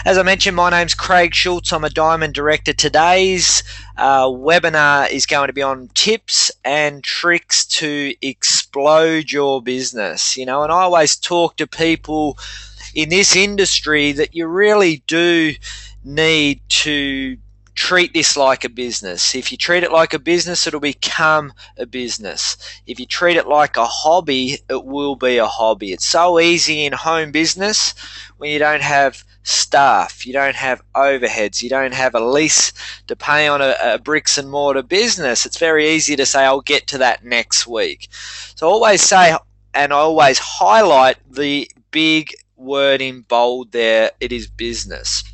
As I mentioned, my name's Craig Schultz. I'm a Diamond Director. Today's webinar is going to be on tips and tricks to explode your business. And I always talk to people in this industry that you really do need to treat this like a business. If you treat it like a business, it'll become a business. If you treat it like a hobby, it will be a hobby. It's so easy in home business when you don't have staff, you don't have overheads, you don't have a lease to pay on a bricks and mortar business. It's very easy to say, I'll get to that next week. So I always say, and I always highlight the big word in bold there, it is business.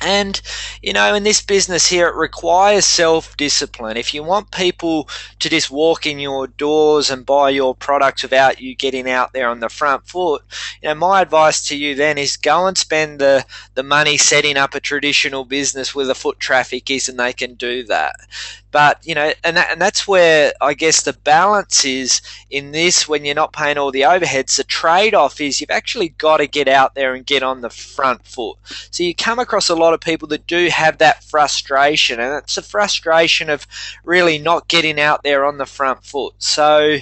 And, in this business here, it requires self-discipline. If you want people to just walk in your doors and buy your products without you getting out there on the front foot, my advice to you then is go and spend the money setting up a traditional business where the foot traffic is, and they can do that. But, and that's where I guess the balance is in this. When you're not paying all the overheads, the trade-off is you've actually got to get out there and get on the front foot. So you come across a lot of people that do have that frustration, and it's a frustration of really not getting out there on the front foot. So,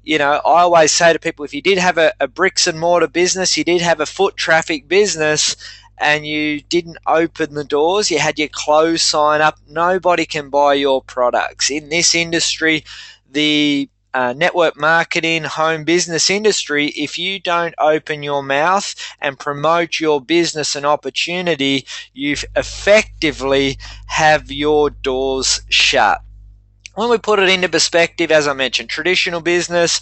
I always say to people, if you did have a bricks and mortar business, you did have a foot traffic business, and you didn't open the doors, you had your closed sign up, nobody can buy your products. In this industry, the network marketing, home business industry, if you don't open your mouth and promote your business and opportunity, you've effectively have your doors shut. When we put it into perspective, as I mentioned, traditional business,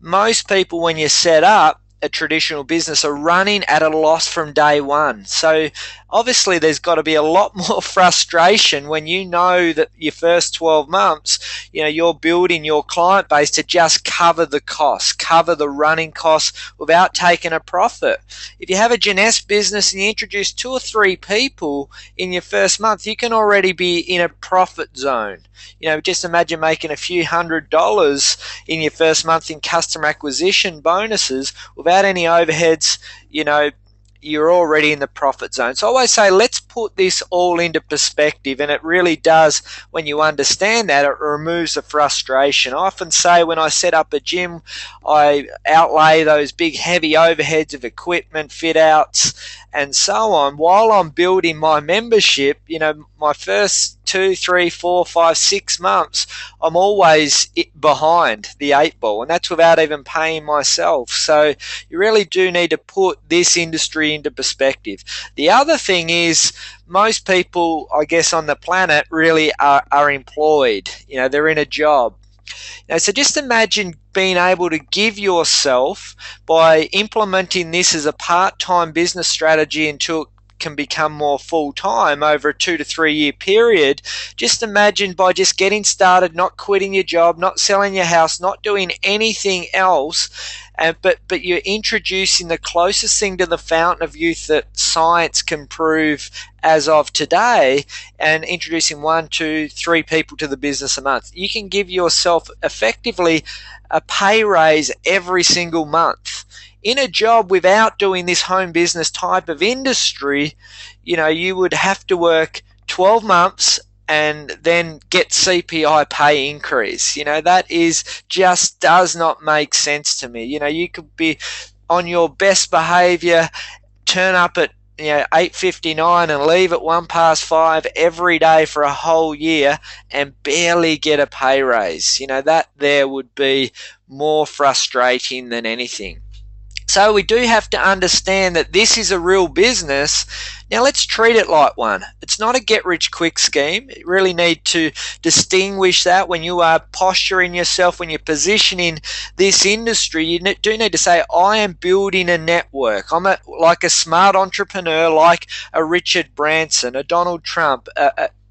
most people when you set up a traditional business are running at a loss from day one. So obviously there's got to be a lot more frustration when you know that your first 12 months, you're building your client base to just cover the costs, cover the running costs without taking a profit. If you have a Jeunesse business and you introduce 2 or 3 people in your first month, you can already be in a profit zone. Just imagine making a few $100s in your first month in customer acquisition bonuses without any overheads. You're already in the profit zone. So I always say, let's put this all into perspective, and it really does, when you understand that, it removes the frustration. I often say when I set up a gym, I outlay those big heavy overheads of equipment, fit outs, and so on. While I'm building my membership, my first 2, 3, 4, 5, 6 months, I'm always behind the 8 ball, and that's without even paying myself. So you really do need to put this industry into perspective. The other thing is, most people, I guess, on the planet really are employed. They're in a job. So just imagine being able to give yourself, by implementing this as a part-time business strategy until it can become more full-time over a 2 to 3 year period. Just imagine by just getting started, not quitting your job, not selling your house, not doing anything else, but you're introducing the closest thing to the fountain of youth that science can prove as of today, and introducing 1, 2, 3 people to the business a month. You can give yourself effectively a pay raise every single month. In a job without doing this home business type of industry, you would have to work 12 months and then get CPI pay increase. That just does not make sense to me. You could be on your best behavior, turn up at 8:59 and leave at 5:01 every day for a whole year and barely get a pay raise. That there would be more frustrating than anything. So we do have to understand that this is a real business. Now let's treat it like one. It's not a get-rich-quick scheme. You really need to distinguish that when you are posturing yourself, when you're positioning this industry. You do need to say, I am building a network. I'm like a smart entrepreneur, like a Richard Branson, a Donald Trump,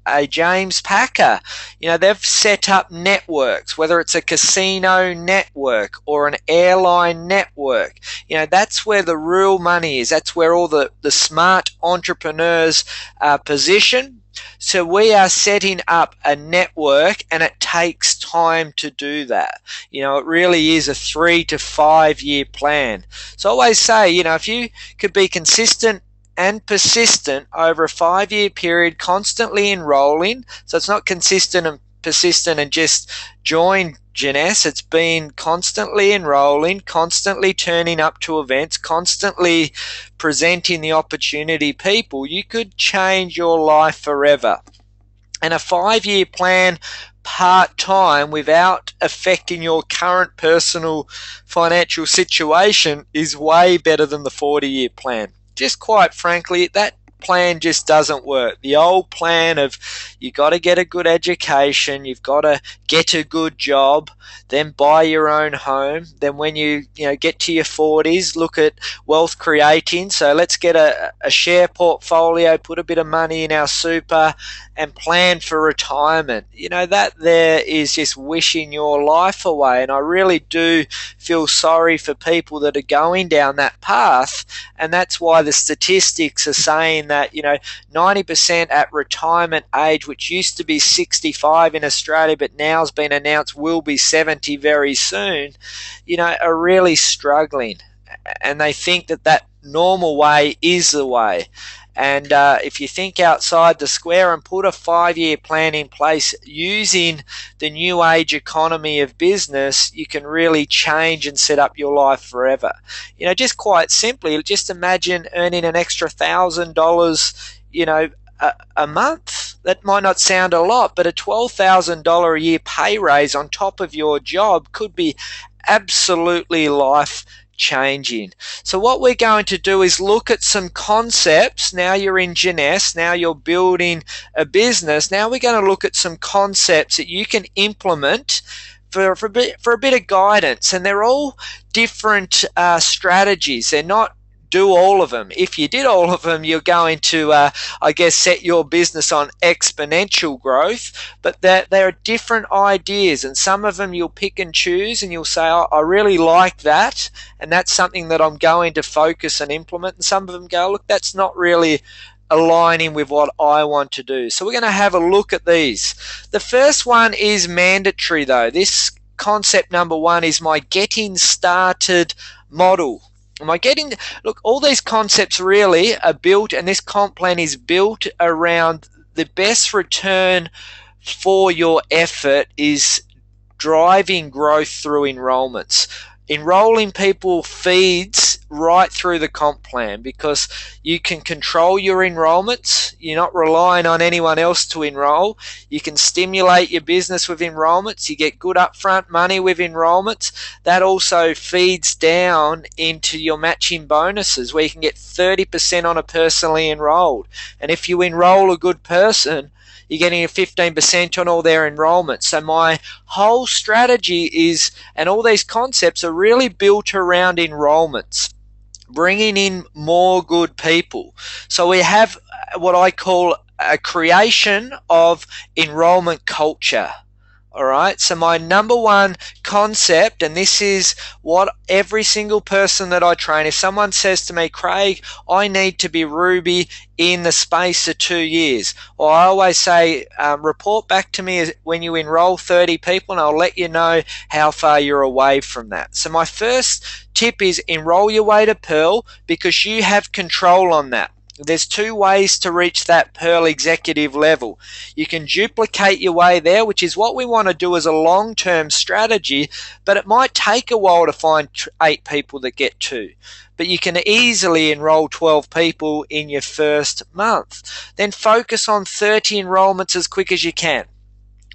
a James Packer. They've set up networks, whether it's a casino network or an airline network. That's where the real money is. That's where all the smart entrepreneurs are positioned. So we are setting up a network, and it takes time to do that. It really is a 3 to 5 year plan. So I always say, if you could be consistent and persistent over a 5-year period, constantly enrolling. So it's not consistent and persistent and just join Jeunesse. It's been constantly enrolling, constantly turning up to events, constantly presenting the opportunity people. You could change your life forever. And a 5-year plan part-time without affecting your current personal financial situation is way better than the 40-year plan. Just quite frankly, that plan just doesn't work. The old plan of you got to get a good education, you've got to get a good job, then buy your own home, then when you get to your 40s, look at wealth creating. So let's get a share portfolio, put a bit of money in our super and plan for retirement. That there is just wishing your life away. And I really do feel sorry for people that are going down that path. And that's why the statistics are saying that 90% at retirement age, which used to be 65 in Australia but now has been announced will be 70 very soon, are really struggling, and they think that normal way is the way. And if you think outside the square and put a 5-year plan in place using the new age economy of business, you can really change and set up your life forever. Just quite simply, just imagine earning an extra $1,000, a month. That might not sound a lot, but a $12,000 a year pay raise on top of your job could be absolutely life changing. So what we're going to do is look at some concepts. Now you're in Jeunesse, now you're building a business. Now we're going to look at some concepts that you can implement for a bit of guidance. And they're all different strategies. They're not do all of them. If you did all of them, you're going to, set your business on exponential growth. But there are different ideas, and some of them you'll pick and choose, and you'll say, oh, I really like that, and that's something that I'm going to focus and implement. And some of them go, look, that's not really aligning with what I want to do. So we're going to have a look at these. The first one is mandatory, though. This concept number one is my getting started model. Look, all these concepts really are built, and this comp plan is built around the best return for your effort is driving growth through enrollments. Enrolling people feeds right through the comp plan because you can control your enrollments. You're not relying on anyone else to enroll. You can stimulate your business with enrollments. You get good upfront money with enrollments. That also feeds down into your matching bonuses where you can get 30% on a personally enrolled. And if you enroll a good person, you're getting a 15% on all their enrollments. So my whole strategy is, and all these concepts are really built around enrollments, bringing in more good people. So we have what I call a creation of enrollment culture. All right, so my number one concept, and this is what every single person that I train, if someone says to me, Craig, I need to be Ruby in the space of 2 years, or I always say, report back to me when you enroll 30 people and I'll let you know how far you're away from that. So my first tip is enroll your way to Pearl because you have control on that. There's two ways to reach that Pearl executive level. You can duplicate your way there, which is what we want to do as a long-term strategy, but it might take a while to find 8 people that get 2. But you can easily enroll 12 people in your first month. Then focus on 30 enrollments as quick as you can.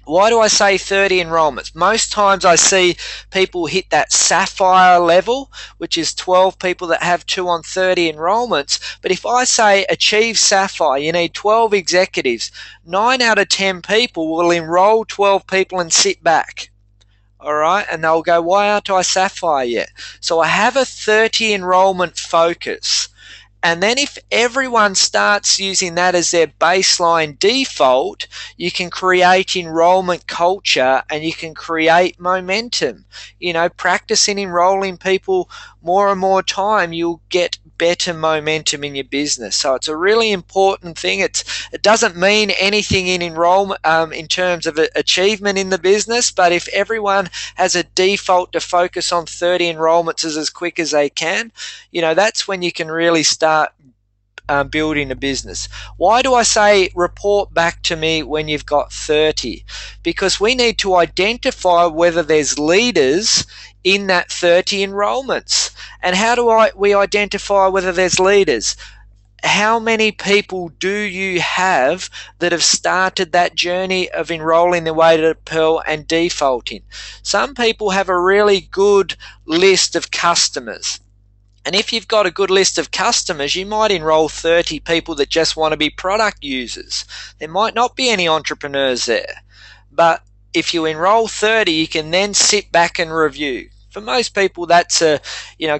Why do I say 30 enrollments? Most times I see people hit that sapphire level, which is 12 people that have 2 on 30 enrollments. But if I say achieve sapphire, you need 12 executives. 9 out of 10 people will enroll 12 people and sit back. All right, and they'll go, why aren't I sapphire yet? So I have a 30 enrollment focus. And then if everyone starts using that as their baseline default, you can create enrollment culture and you can create momentum. Practicing enrolling people more and more time, you'll get better momentum in your business. So it's a really important thing. It doesn't mean anything in enrollment in terms of achievement in the business, but if everyone has a default to focus on 30 enrollments as quick as they can, that's when you can really start building a business. Why do I say report back to me when you've got 30? Because we need to identify whether there's leaders in that 30 enrollments. And how do we identify whether there's leaders? How many people do you have that have started that journey of enrolling their way to Pearl and defaulting? Some people have a really good list of customers. And if you've got a good list of customers, you might enroll 30 people that just want to be product users. There might not be any entrepreneurs there. But if you enroll 30, you can then sit back and review. For most people, that's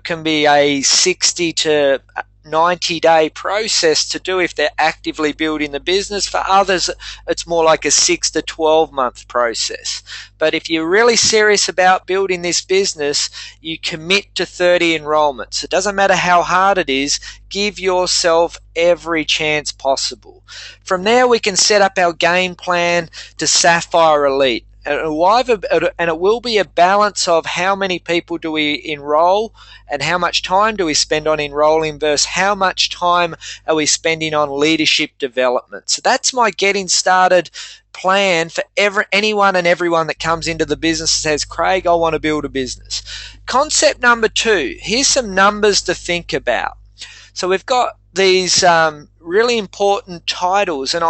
can be a 60 to 90-day process to do if they're actively building the business. For others, it's more like a 6 to 12-month process. But if you're really serious about building this business, you commit to 30 enrollments. It doesn't matter how hard it is. Give yourself every chance possible. From there, we can set up our game plan to Sapphire Elite. And it will be a balance of how many people do we enroll and how much time do we spend on enrolling versus how much time are we spending on leadership development. So that's my getting started plan for anyone and everyone that comes into the business and says, Craig, I want to build a business. Concept number 2, here's some numbers to think about. So we've got these really important titles, and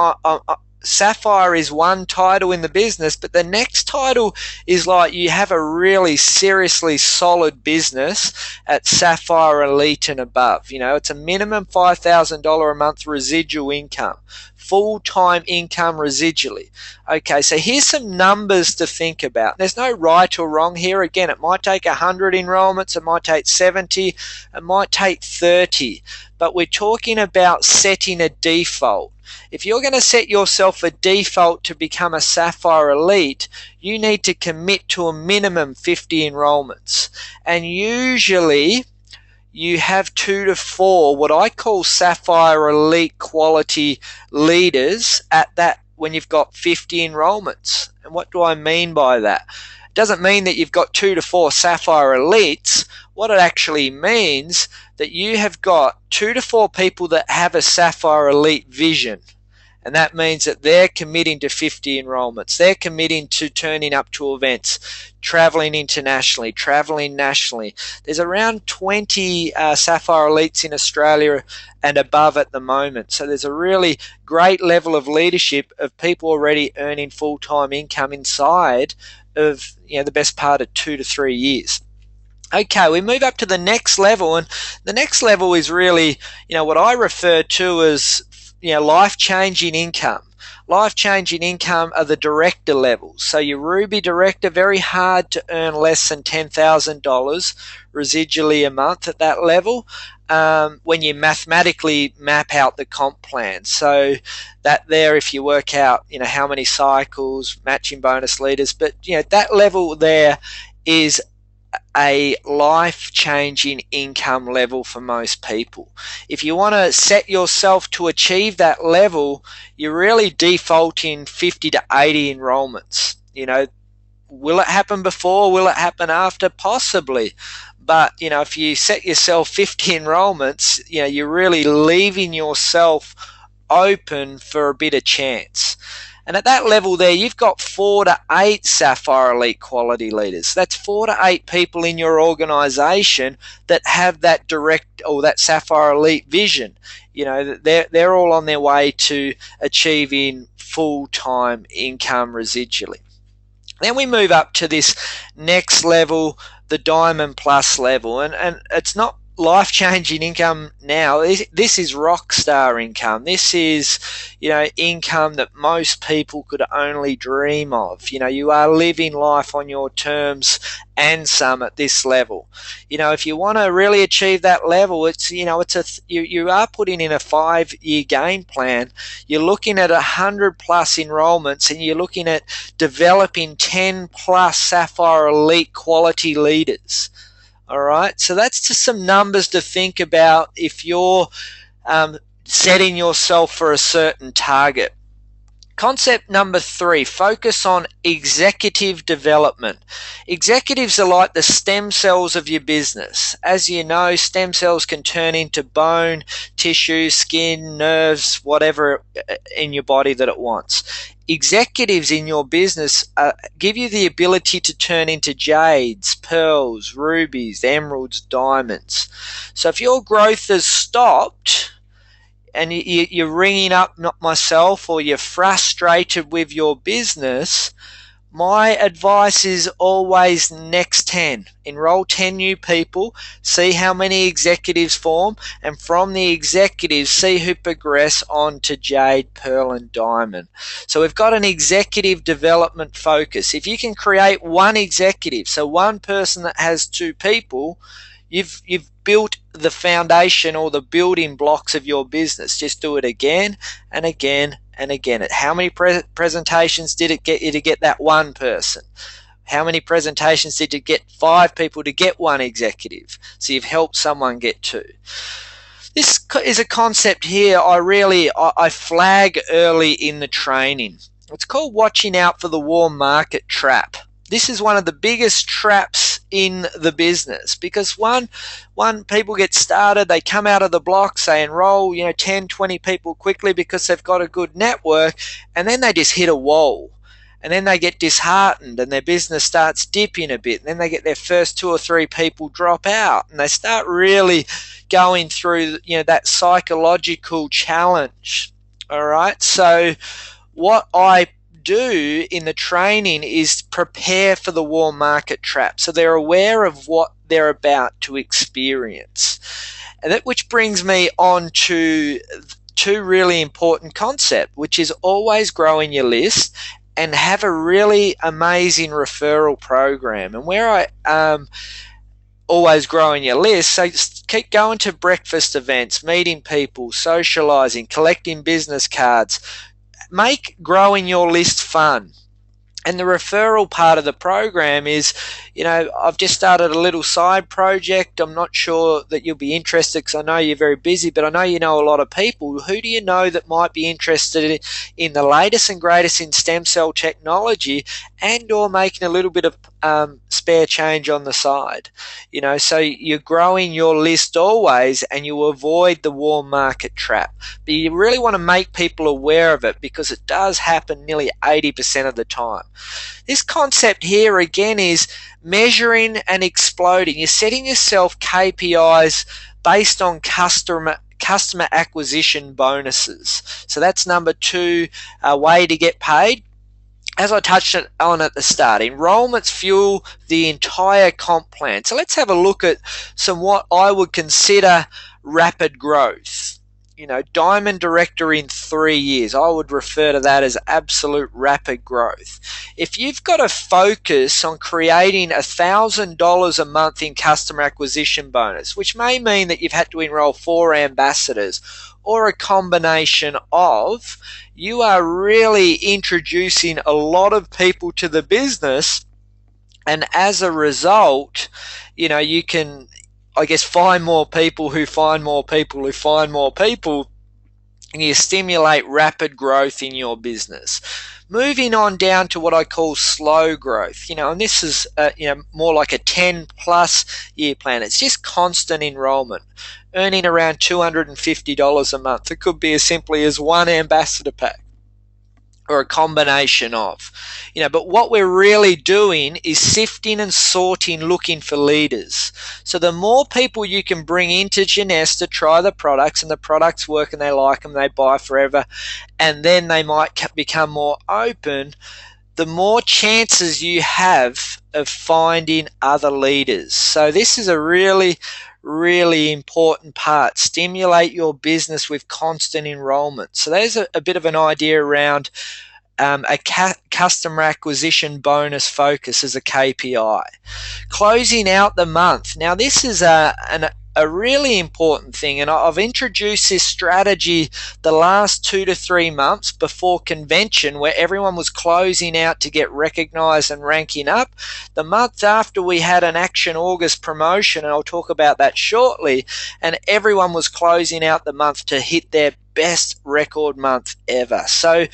Sapphire is one title in the business, but the next title is like you have a really seriously solid business at Sapphire Elite and above. It's a minimum $5,000 a month residual income, full-time income residually. Okay, so here's some numbers to think about. There's no right or wrong here. Again, it might take 100 enrollments, it might take 70, it might take 30, but we're talking about setting a default. If you're going to set yourself a default to become a Sapphire Elite, you need to commit to a minimum 50 enrollments. And usually you have 2 to 4 what I call Sapphire Elite quality leaders at that when you've got 50 enrollments. And what do I mean by that? It doesn't mean that you've got 2 to 4 Sapphire Elites. What it actually means that you have got 2 to 4 people that have a Sapphire Elite vision. And that means that they're committing to 50 enrollments. They're committing to turning up to events, traveling internationally, traveling nationally. There's around 20 Sapphire Elites in Australia and above at the moment. So there's a really great level of leadership of people already earning full-time income inside of the best part of 2 to 3 years. Okay, we move up to the next level, and the next level is really, what I refer to as, life-changing income. Life-changing income are the director levels. So your Ruby director, very hard to earn less than $10,000 residually a month at that level when you mathematically map out the comp plan. So that there, if you work out, how many cycles, matching bonus leaders, but, that level there is a life-changing income level for most people. If you want to set yourself to achieve that level, you're really defaulting 50 to 80 enrollments. Will it happen before? Will it happen after? Possibly. But, if you set yourself 50 enrollments, you're really leaving yourself open for a bit of chance. And at that level there, you've got 4 to 8 Sapphire Elite quality leaders. That's 4 to 8 people in your organization that have that direct or that Sapphire Elite vision. They're all on their way to achieving full-time income residually. Then we move up to this next level, the Diamond Plus level. And it's not life-changing income now. This is rock star income. This is, income that most people could only dream of. You are living life on your terms and some at this level. If you want to really achieve that level, you are putting in a 5-year game plan. You're looking at 100 plus enrollments, and you're looking at developing 10 plus Sapphire Elite quality leaders. All right, so that's just some numbers to think about if you're setting yourself for a certain target. Concept number 3, focus on executive development. Executives are like the stem cells of your business. As you know, stem cells can turn into bone, tissue, skin, nerves, whatever in your body that it wants. Executives in your business give you the ability to turn into jades, pearls, rubies, emeralds, diamonds. So if your growth has stopped, and you're ringing up not myself, or you're frustrated with your business, my advice is always next 10. Enroll 10 new people, see how many executives form, and from the executives, see who progress on to jade, pearl, and diamond. So we've got an executive development focus. If you can create one executive, so one person that has 2 people, you've built the foundation or the building blocks of your business. Just do it again and again and again. How many presentations did it get you to get that one person? How many presentations did it get 5 people to get one executive? So you've helped someone get 2. This is a concept here I flag early in the training. It's called watching out for the warm market trap. This is one of the biggest traps in the business, because one people get started, they come out of the blocks, they enroll 10, 20 people quickly because they've got a good network, and then they just hit a wall, and then they get disheartened and their business starts dipping a bit, and then they get their first 2 or 3 people drop out, and they start really going through that psychological challenge. All right, so what I do in the training is prepare for the warm market trap, so they're aware of what they're about to experience. And that which brings me on to 2 really important concepts, which is always growing your list and have a really amazing referral program. And where I always growing your list, so keep going to breakfast events, meeting people, socializing, collecting business cards. Make growing your list fun. And the referral part of the program is, I've just started a little side project. I'm not sure that you'll be interested because I know you're very busy, but I know you know a lot of people. Who do you know that might be interested in the latest and greatest in stem cell technology, and or making a little bit of spare change on the side? So you're growing your list always, and you avoid the warm market trap. But you really want to make people aware of it, because it does happen nearly 80% of the time. This concept here again is measuring and exploding. You're setting yourself KPIs based on customer acquisition bonuses. So that's number 2, way to get paid. As I touched on at the start, enrollments fuel the entire comp plan. So let's have a look at some what I would consider rapid growth. Diamond Director in 3 years, I would refer to that as absolute rapid growth. If you've got a focus on creating $1,000 a month in customer acquisition bonus, which may mean that you've had to enroll 4 ambassadors, or a combination of, you are really introducing a lot of people to the business, and as a result, you can, I guess, find more people who find more people who find more people, and you stimulate rapid growth in your business. Moving on down to what I call slow growth, and this is more like a 10+ year plan. It's just constant enrollment, earning around $250 a month. It could be as simply as 1 ambassador pack, or a combination of. But what we're really doing is sifting and sorting, looking for leaders. So the more people you can bring into Janess to try the products, and the products work and they like them, they buy forever, and then they might become more open, the more chances you have of finding other leaders. So this is a really important part. Stimulate your business with constant enrollment. So there's a bit of an idea around a customer acquisition bonus focus as a KPI. Closing out the month. Now this is a really important thing, and I've introduced this strategy the last 2 to 3 months before convention, where everyone was closing out to get recognized and ranking up. The month after, we had an Action August promotion, and I'll talk about that shortly, and everyone was closing out the month to hit their best record month ever. So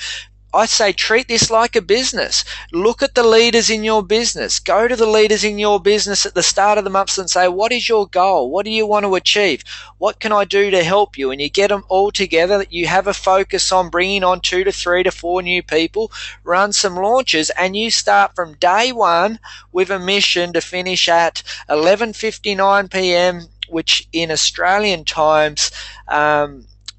I say treat this like a business. Look at the leaders in your business. Go to the leaders in your business at the start of the month and say, what is your goal? What do you want to achieve? What can I do to help you? And you get them all together. You have a focus on bringing on 2 to 3 to 4 new people, run some launches, and you start from day one with a mission to finish at 11:59 p.m., which in Australian times,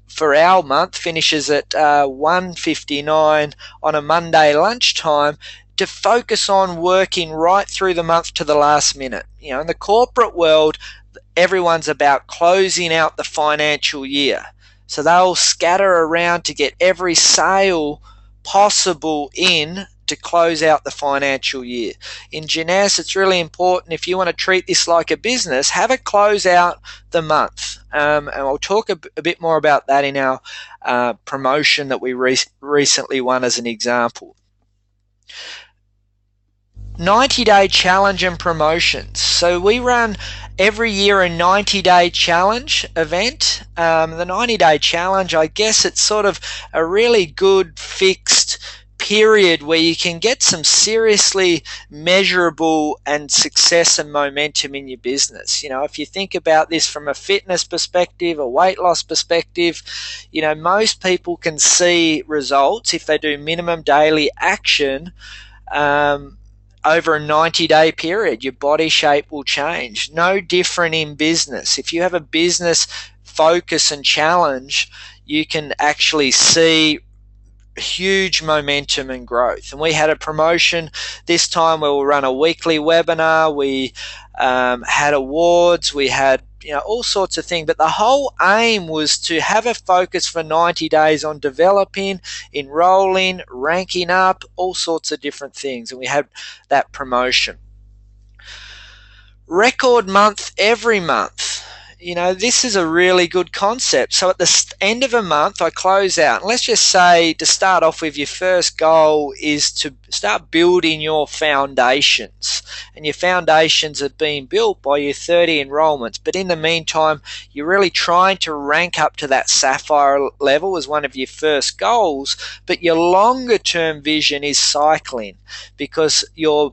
for our month finishes at 1:59 on a Monday lunchtime, to focus on working right through the month to the last minute. In the corporate world, everyone's about closing out the financial year. So they'll scatter around to get every sale possible in to close out the financial year. In Jeunesse, it's really important, if you want to treat this like a business, have it close out the month. And I'll talk a bit more about that in our promotion that we recently won as an example. 90-day challenge and promotions. So we run every year a 90-day challenge event. The 90-day challenge, I guess it's sort of a really good fixed period where you can get some seriously measurable and success and momentum in your business. If you think about this from a fitness perspective, a weight loss perspective, most people can see results if they do minimum daily action over a 90-day period. Your body shape will change. No different in business. If you have a business focus and challenge, you can actually see huge momentum and growth. And we had a promotion this time where we'll run a weekly webinar. We had awards. We had all sorts of things. But the whole aim was to have a focus for 90 days on developing, enrolling, ranking up, all sorts of different things. And we had that promotion. Record month every month. This is a really good concept. So at the end of a month, I close out. And let's just say, to start off with, your first goal is to start building your foundations. And your foundations are being built by your 30 enrollments. But in the meantime, you're really trying to rank up to that sapphire level as one of your first goals. But your longer term vision is cycling, because your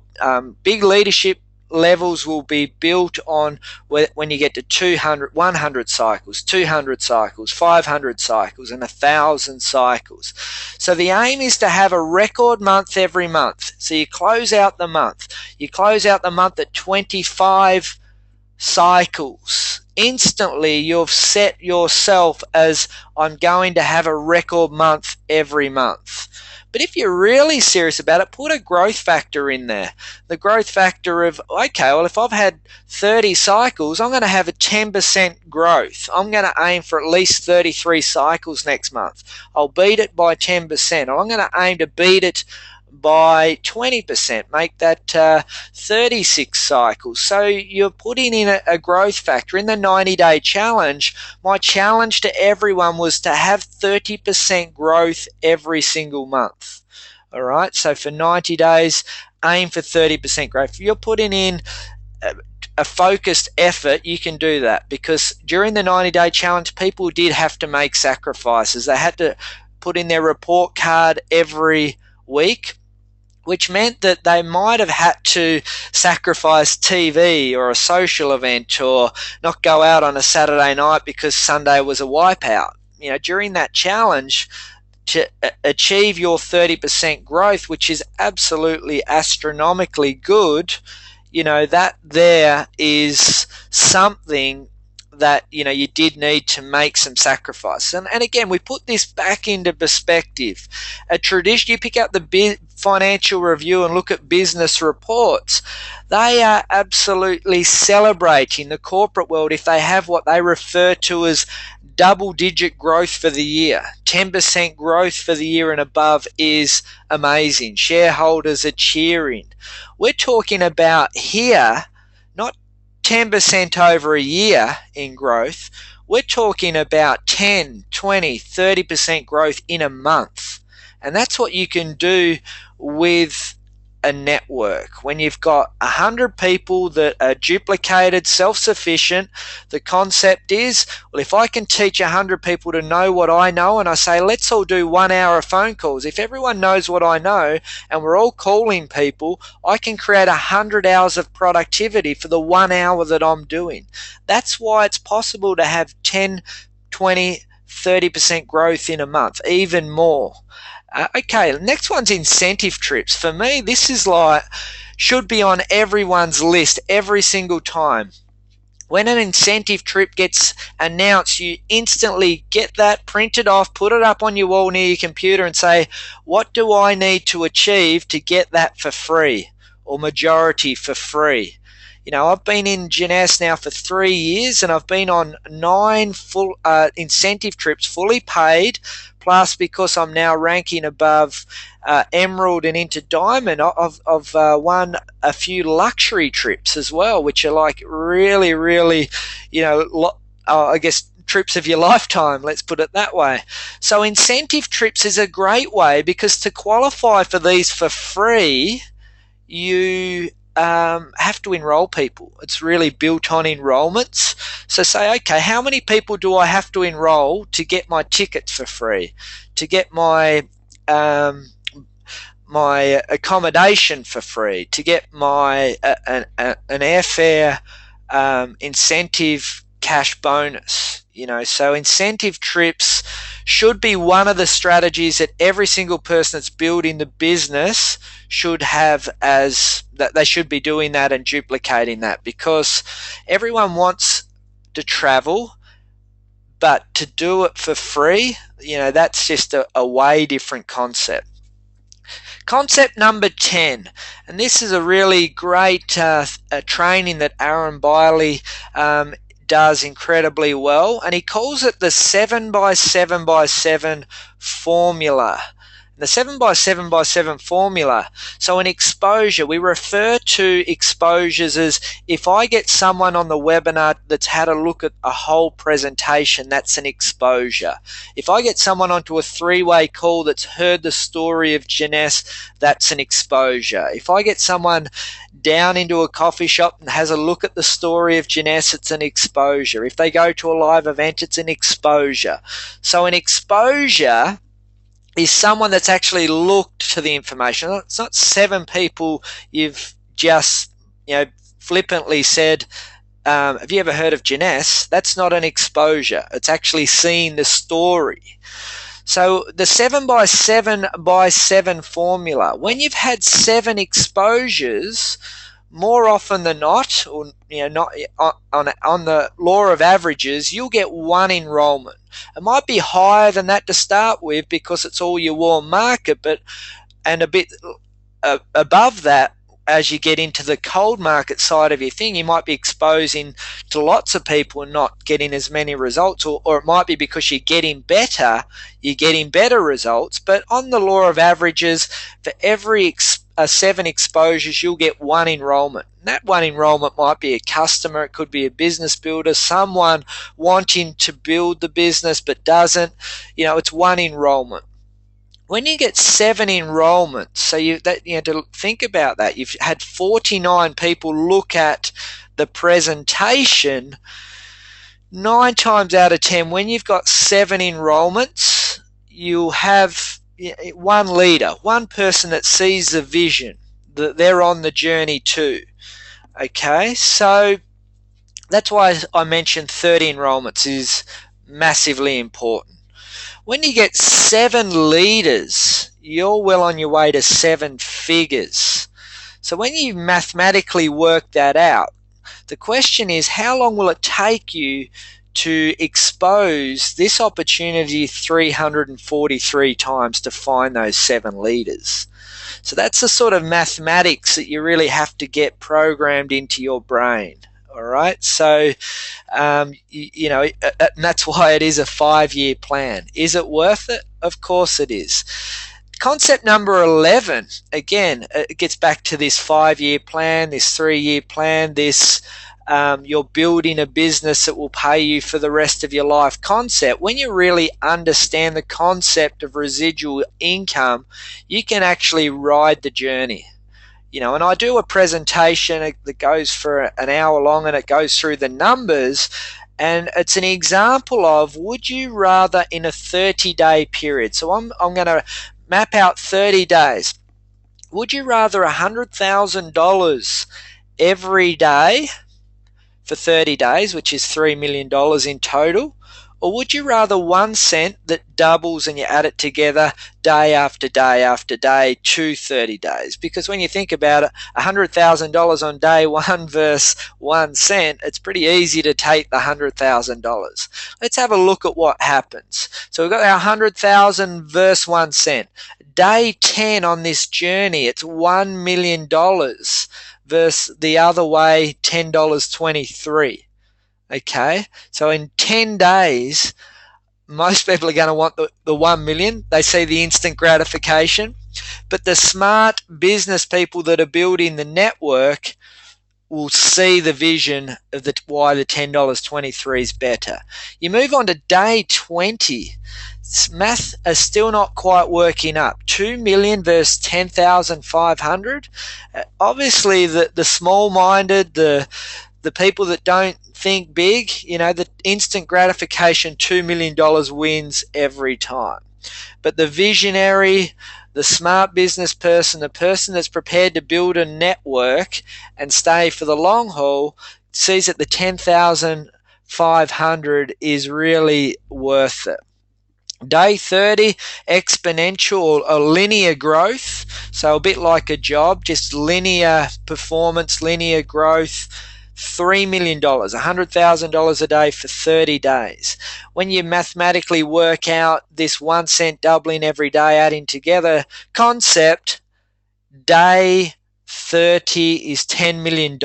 big leadership levels will be built on when you get to 200, 100 cycles, 200 cycles, 500 cycles, and 1,000 cycles. So the aim is to have a record month every month. So you close out the month. You close out the month at 25 cycles. Instantly, you've set yourself as, I'm going to have a record month every month. But if you're really serious about it, put a growth factor in there. The growth factor of, okay, well, if I've had 30 cycles, I'm going to have a 10% growth. I'm going to aim for at least 33 cycles next month. I'll beat it by 10%. Or I'm going to aim to beat it by 20%, make that 36 cycles. So you're putting in a growth factor. In the 90-day challenge, my challenge to everyone was to have 30% growth every single month. All right, so for 90 days, aim for 30% growth. If you're putting in a focused effort, you can do that, because during the 90-day challenge, people did have to make sacrifices. They had to put in their report card every week, which meant that they might have had to sacrifice TV or a social event, or not go out on a Saturday night because Sunday was a wipeout. During that challenge, to achieve your 30% growth, which is absolutely astronomically good, that there is something that you did need to make some sacrifice. And again, we put this back into perspective. A tradition, you pick up the Financial Review and look at business reports, they are absolutely celebrating the corporate world if they have what they refer to as double-digit growth for the year. 10% growth for the year and above is amazing. Shareholders are cheering. We're talking about here, not 10% over a year in growth. We're talking about 10, 20, 30% growth in a month. And that's what you can do with a network. When you've got 100 people that are duplicated, self-sufficient, the concept is, well, if I can teach 100 people to know what I know, and I say, let's all do 1 hour of phone calls. If everyone knows what I know and we're all calling people, I can create 100 hours of productivity for the 1 hour that I'm doing. That's why it's possible to have 10, 20, 30% growth in a month, even more. Okay, next one's incentive trips. For me, this is like, should be on everyone's list every single time. When an incentive trip gets announced, you instantly get that printed off, put it up on your wall near your computer and say, what do I need to achieve to get that for free, or majority for free? You know, I've been in Jeunesse now for 3 years, and I've been on 9 full incentive trips, fully paid, plus because I'm now ranking above Emerald and into Diamond, I've won a few luxury trips as well, which are like really, really, you know, I guess trips of your lifetime, let's put it that way. So incentive trips is a great way, because to qualify for these for free, you have to enroll people. It's really built on enrollments. So say, okay, how many people do I have to enroll to get my tickets for free, to get my my accommodation for free, to get my an airfare incentive cash bonus? You know, so incentive trips should be one of the strategies that every single person that's building the business should have, as that they should be doing that and duplicating that, because everyone wants to travel, but to do it for free, you know, that's just a way different concept. Concept number 10, and this is a really great training that Aaron Biley does incredibly well, and he calls it the 7x7x7 formula. The 7x7x7 formula. So in exposure, we refer to exposures as, if I get someone on the webinar that's had a look at a whole presentation, that's an exposure. If I get someone onto a 3-way call that's heard the story of Jeunesse, that's an exposure. If I get someone down into a coffee shop and has a look at the story of Jeunesse, it's an exposure. If they go to a live event, it's an exposure. So an exposure is someone that's actually looked to the information. It's not 7 people you've just, you know, flippantly said, have you ever heard of Jeunesse? That's not an exposure. It's actually seen the story. So the 7x7x7 formula, when you've had 7 exposures, more often than not, or you know, not on the law of averages, you'll get 1 enrollment. It might be higher than that to start with because it's all your warm market, but and a bit above that as you get into the cold market side of your thing, you might be exposing to lots of people and not getting as many results, or it might be because you're getting better results. But on the law of averages, for every 7 exposures, you'll get 1 enrollment. And that 1 enrollment might be a customer, it could be a business builder, someone wanting to build the business but doesn't. You know, it's 1 enrollment. When you get 7 enrollments, so to think about that, you've had 49 people look at the presentation. 9 times out of 10, when you've got 7 enrollments, you'll have 1 leader, 1 person that sees the vision that they're on the journey to. Okay, so that's why I mentioned 30 enrollments is massively important. When you get 7 leaders, you're well on your way to 7 figures. So when you mathematically work that out, the question is, how long will it take you to expose this opportunity 343 times to find those 7 leaders? So that's the sort of mathematics that you really have to get programmed into your brain. All right, so you know, and that's why it is a 5-year plan. Is it worth it? Of course it is. Concept number 11, again, it gets back to this 5-year plan, this 3-year plan, this you're building a business that will pay you for the rest of your life concept. When you really understand the concept of residual income, you can actually ride the journey. And I do a presentation that goes for an hour long, and it goes through the numbers, and it's an example of, would you rather in a 30-day period, so I'm going to map out 30 days, would you rather $100,000 every day for 30 days, which is $3 million in total? Or would you rather 1 cent that doubles and you add it together day after day after day to 30 days? Because when you think about it, $100,000 on day one versus 1 cent, it's pretty easy to take the $100,000. Let's have a look at what happens. So we've got our 100,000 versus 1 cent. Day 10 on this journey, it's $1 million versus the other way, $10.23. Okay, so in 10 days, most people are going to want the 1 million. They see the instant gratification. But the smart business people that are building the network will see the vision of why the $10.23 is better. You move on to day 20. Math is still not quite working up. 2 million versus 10,500. Obviously, the small-minded, the people that don't think big, the instant gratification, $2 million wins every time. But the visionary, the smart business person, the person that's prepared to build a network and stay for the long haul, sees that the 10,500 is really worth it. Day 30, exponential or linear growth. So a bit like a job, just linear performance, linear growth. $3 million, $100,000 a day for 30 days. When you mathematically work out this 1 cent doubling every day, adding together concept, day 30 is $10 million.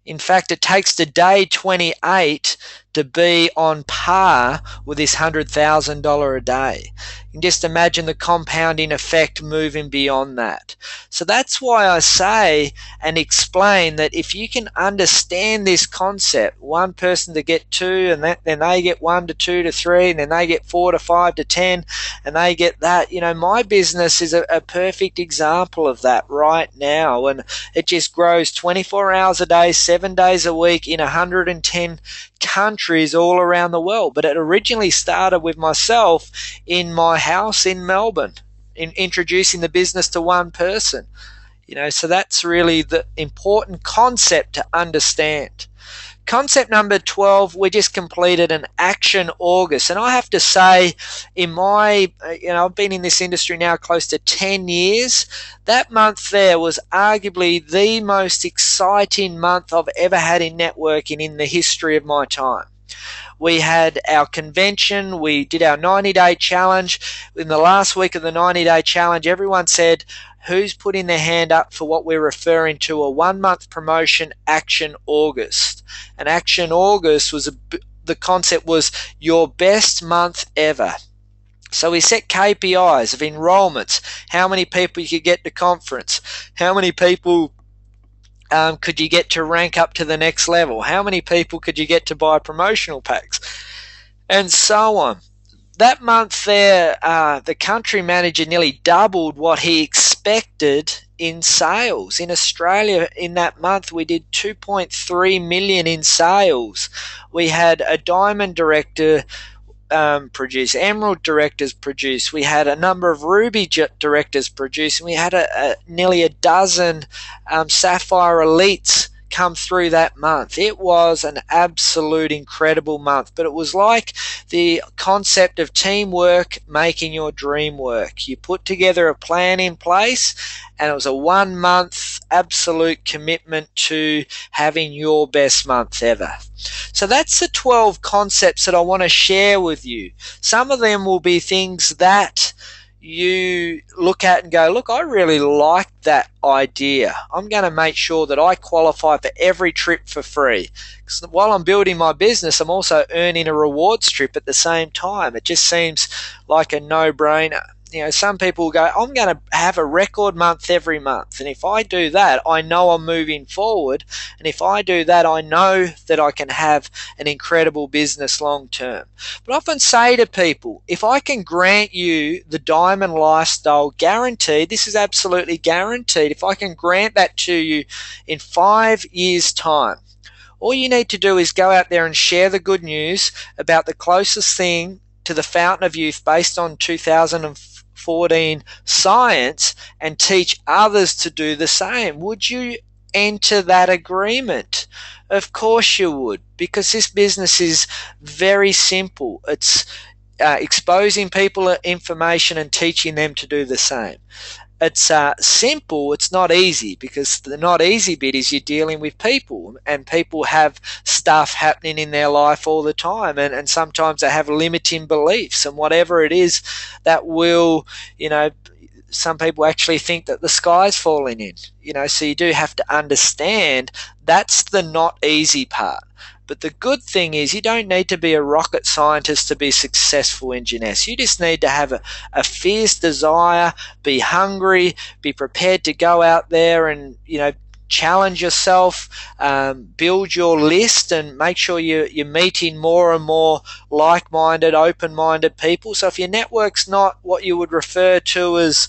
In fact, it takes to day 28 to be on par with this $100,000 a day. You can just imagine the compounding effect moving beyond that. So that's why I say and explain that if you can understand this concept, one person to get 2, and then they get 1 to 2 to 3, and then they get 4 to 5 to 10, and they get that. My business is a perfect example of that right now, and it just grows 24 hours a day, 7 days a week in 110 countries all around the world. But it originally started with myself in my house in Melbourne, in introducing the business to one person. So that's really the important concept to understand. Concept number 12, we just completed an Action August. And I have to say, I've been in this industry now close to 10 years. That month there was arguably the most exciting month I've ever had in networking in the history of my time. We had our convention, we did our 90-day challenge. In the last week of the 90-day challenge, everyone said, who's putting their hand up for what we're referring to, a 1-month promotion, Action August. And Action August the concept was your best month ever. So we set KPIs of enrollments, how many people you could get to conference, how many people could you get to rank up to the next level, how many people could you get to buy promotional packs, and so on. That month there, the country manager nearly doubled what he expected in sales. In Australia, in that month, we did 2.3 million in sales. We had a diamond director produce, emerald directors produce, we had a number of ruby directors produce, and we had nearly a dozen sapphire elites come through that month. It was an absolute incredible month, but it was like the concept of teamwork making your dream work. You put together a plan in place, and it was a 1 month absolute commitment to having your best month ever. So that's the 12 concepts that I want to share with you. Some of them will be things that you look at and go, look, I really like that idea. I'm going to make sure that I qualify for every trip for free. Because while I'm building my business, I'm also earning a rewards trip at the same time. It just seems like a no-brainer. some people go, I'm going to have a record month every month. And if I do that, I know I'm moving forward. And if I do that, I know that I can have an incredible business long term. But I often say to people, if I can grant you the diamond lifestyle guaranteed, this is absolutely guaranteed. If I can grant that to you in 5 years' time, all you need to do is go out there and share the good news about the closest thing to the fountain of youth based on 2014 science and teach others to do the same. Would you enter that agreement? Of course you would, because this business is very simple. It's exposing people information and teaching them to do the same. It's simple. It's not easy, because the not easy bit is you're dealing with people, and people have stuff happening in their life all the time, and sometimes they have limiting beliefs, and whatever it is that will, some people actually think that the sky's falling in, so you do have to understand that's the not easy part. But the good thing is you don't need to be a rocket scientist to be successful in Jeunesse. You just need to have a fierce desire, be hungry, be prepared to go out there and, challenge yourself, build your list, and make sure you're meeting more and more like-minded, open-minded people. So if your network's not what you would refer to as,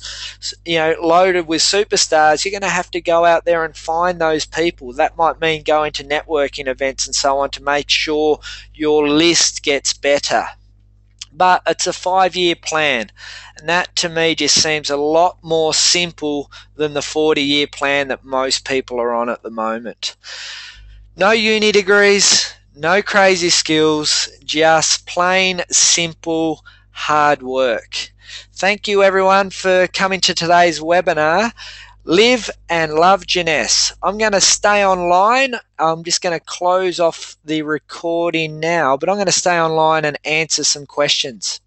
loaded with superstars, you're going to have to go out there and find those people. That might mean going to networking events and so on to make sure your list gets better. But it's a 5-year plan, and that to me just seems a lot more simple than the 40-year plan that most people are on at the moment. No uni degrees, no crazy skills, just plain simple hard work. Thank you everyone for coming to today's webinar. Live and love Jeunesse. I'm going to stay online. I'm just going to close off the recording now, but I'm going to stay online and answer some questions.